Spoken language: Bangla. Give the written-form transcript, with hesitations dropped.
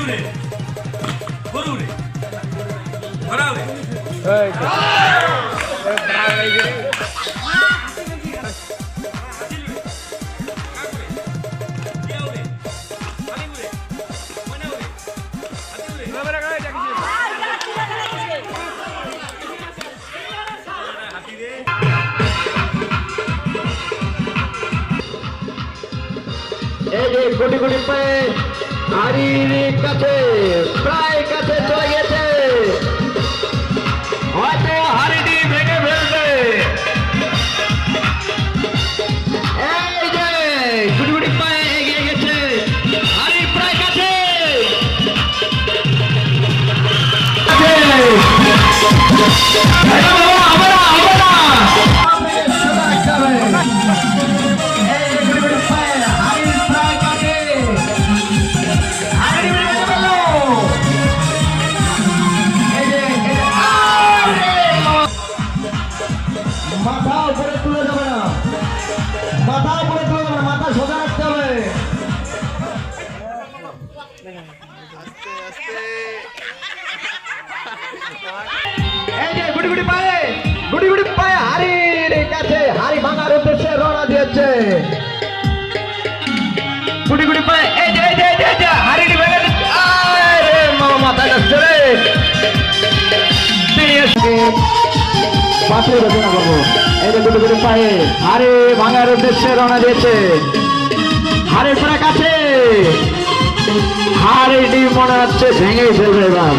উড়ে গরু উড়ে ঘোড়া উড়ে এই যে কোটি কোটি পায়ে হাড়ির কাছে প্রায় কাছে চলে গেছে, হয়তো হাড়িটি ভেঙে ফেলবে। এই যে কোটি কোটি পায়ে এগিয়ে গেছে, হাড়ি প্রায় কাছে। মাথা উপরে তুলে যাবে না, মাথা উপরে তুলে যাবে না, মাথা সোজা রাখতে হবে। এই যে গুটি গুটি পায়ে হাড়ির কাছে হাড়ি ভাঙার উদ্দেশ্যে রওনা দিয়েছে। গুটি গুটি পায়ে এই যে হাড়িটি ভেঙে দিচ্ছে। আরে মাথাটা চলে পাশে রচনা করবো। এই যে গুটি গুটি পায়ে হাড়ি ভাঙার উদ্দেশ্যে রওনা দিয়েছে, হাড়ির প্রায় কাছে। হাড়িটি মনে হচ্ছে ভেঙে ফেলবে এবার।